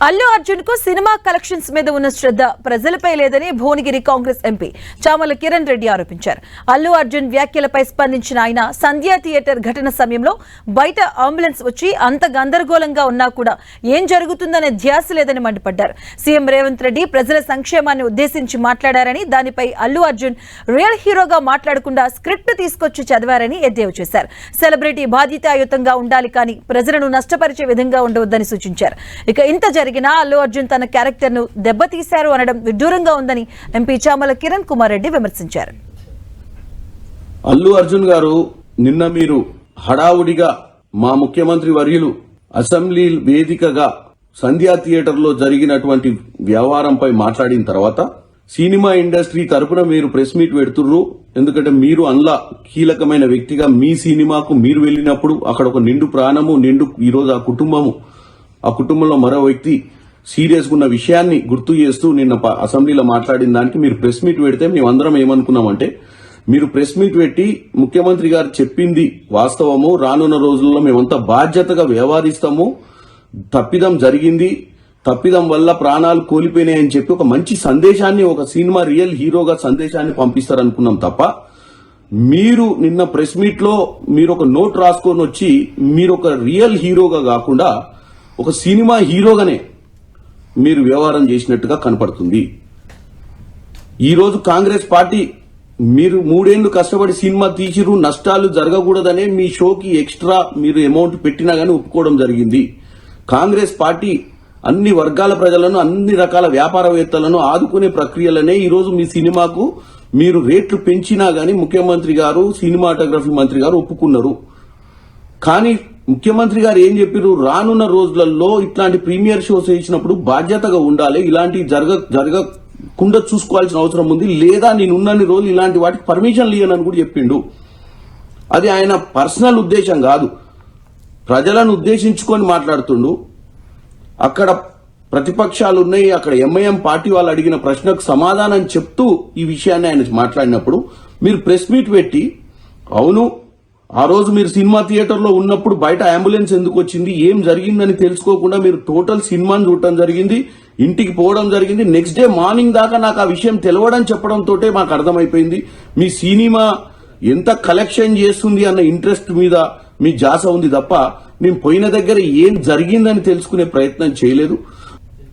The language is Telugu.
అల్లు అర్జున్ కు సినిమా కలెక్షన్స్ మీద ఉన్న శ్రద్ధ ప్రజలపై లేదని భువనగిరి కాంగ్రెస్ ఎంపీ చామల కిరణ్ రెడ్డి ఆరోపించారు. అల్లు అర్జున్ వ్యాఖ్యలపై స్పందించిన ఆయన సంధ్యా థియేటర్ ఘటన సమయంలో బయట అంబులెన్స్ వచ్చి అంత గందరగోళంగా ఉన్నా కూడా ఏం జరుగుతుందనే ధ్యాస లేదని మండిపడ్డారు. సీఎం రేవంత్ రెడ్డి ప్రజల సంక్షేమాన్ని ఉద్దేశించి మాట్లాడారని, దానిపై అల్లు అర్జున్ రియల్ హీరోగా మాట్లాడకుండా స్క్రిప్ట్ తీసుకొచ్చి చదివారని ఎద్దేవా చేశారు. సెలబ్రిటీ బాధ్యతాయుతంగా ఉండాలి కానీ ప్రజలను నష్టపరిచే విధంగా ఉండవద్దని సూచించారు. ఇక ఇంత జరిగినా అల్లు అర్జున్ తన క్యారెక్టర్ ను దెబ్బతీశారు అనడం విడ్డూరంగా ఉందని ఎంపీ చామల కిరణ్ కుమార్ రెడ్డి విమర్శించారు. అల్లు అర్జున్ గారు నిన్న మీరు హడావుడిగా మా ముఖ్యమంత్రి వర్యులు అసెంబ్లీ వేదికగా సంధ్యా థియేటర్ లో జరిగినటువంటి వ్యవహారంపై మాట్లాడిన తర్వాత సినిమా ఇండస్ట్రీ తరపున మీరు ప్రెస్ మీట్ పెడుతుర్రు. ఎందుకంటే మీరు అందులో కీలకమైన వ్యక్తిగా మీ సినిమాకు మీరు వెళ్ళినప్పుడు అక్కడ ఒక నిండు ప్రాణము ఈరోజు ఆ కుటుంబంలో మరో వ్యక్తి సీరియస్ ఉన్న విషయాన్ని గుర్తు చేస్తూ నిన్న అసెంబ్లీలో మాట్లాడిన దానికి మీరు ప్రెస్ మీట్ పెడితే మేమందరం ఏమనుకున్నామంటే, మీరు ప్రెస్ మీట్ పెట్టి ముఖ్యమంత్రి గారు చెప్పింది వాస్తవము, రానున్న రోజుల్లో మేమంతా బాధ్యతగా వ్యవహరిస్తాము, తప్పిదం జరిగింది, తప్పిదం వల్ల ప్రాణాలు కోల్పోయినాయని చెప్పి ఒక మంచి సందేశాన్ని, ఒక సినిమా రియల్ హీరోగా సందేశాన్ని పంపిస్తారనుకున్నాం తప్ప, మీరు నిన్న ప్రెస్ మీట్ లో మీరు ఒక నోట్ రాసుకొని వచ్చి మీరు ఒక రియల్ హీరోగా కాకుండా ఒక సినిమా హీరోగానే మీరు వ్యవహారం చేసినట్టుగా కనపడుతుంది. ఈరోజు కాంగ్రెస్ పార్టీ మీరు 3 ఏళ్లు కష్టపడి సినిమా తీసిరు, నష్టాలు జరగకూడదనే మీ షోకి ఎక్స్ట్రా మీరు అమౌంట్ పెట్టినా గానీ ఒప్పుకోవడం జరిగింది. కాంగ్రెస్ పార్టీ అన్ని వర్గాల ప్రజలను, అన్ని రకాల వ్యాపారవేత్తలను ఆదుకునే ప్రక్రియలనే ఈరోజు మీ సినిమాకు మీరు రేట్లు పెంచినా గానీ ముఖ్యమంత్రి గారు, సినిమాటోగ్రఫీ మంత్రి గారు ఒప్పుకున్నారు. కానీ ముఖ్యమంత్రి గారు ఏం చెప్పారు, రానున్న రోజులలో ఇట్లాంటి ప్రీమియర్ షోస్ వేసినప్పుడు బాధ్యతగా ఉండాలి, ఇలాంటి జరగకుండా చూసుకోవాల్సిన అవసరం ఉంది, లేదా నేనున్నన్ని రోజులు ఇలాంటి వాటికి పర్మిషన్ ఇయ్యనని కూడా చెప్పిండు. అది ఆయన పర్సనల్ ఉద్దేశం కాదు, ప్రజలను ఉద్దేశించుకొని మాట్లాడుతుండు. అక్కడ ప్రతిపక్షాలు ఉన్నాయి, అక్కడ ఎంఐఎం పార్టీ వాళ్ళు అడిగిన ప్రశ్నకు సమాధానం చెప్తూ ఈ విషయాన్ని ఆయన మాట్లాడినప్పుడు మీరు ప్రెస్ మీట్ పెట్టి, అవును ఆ రోజు మీరు సినిమా థియేటర్ లో ఉన్నప్పుడు బయట అంబులెన్స్ ఎందుకు వచ్చింది, ఏం జరిగిందని తెలుసుకోకుండా మీరు టోటల్ సినిమాని చూడటం జరిగింది, ఇంటికి పోవడం జరిగింది. నెక్స్ట్ డే మార్నింగ్ దాకా నాకు ఆ విషయం తెలవడం చెప్పడంతో మాకు అర్థమైపోయింది మీ సినిమా ఎంత కలెక్షన్ చేస్తుంది అన్న ఇంట్రెస్ట్ మీద మీ జాస ఉంది తప్ప మేము పోయిన దగ్గర ఏం జరిగిందని తెలుసుకునే ప్రయత్నం చేయలేదు.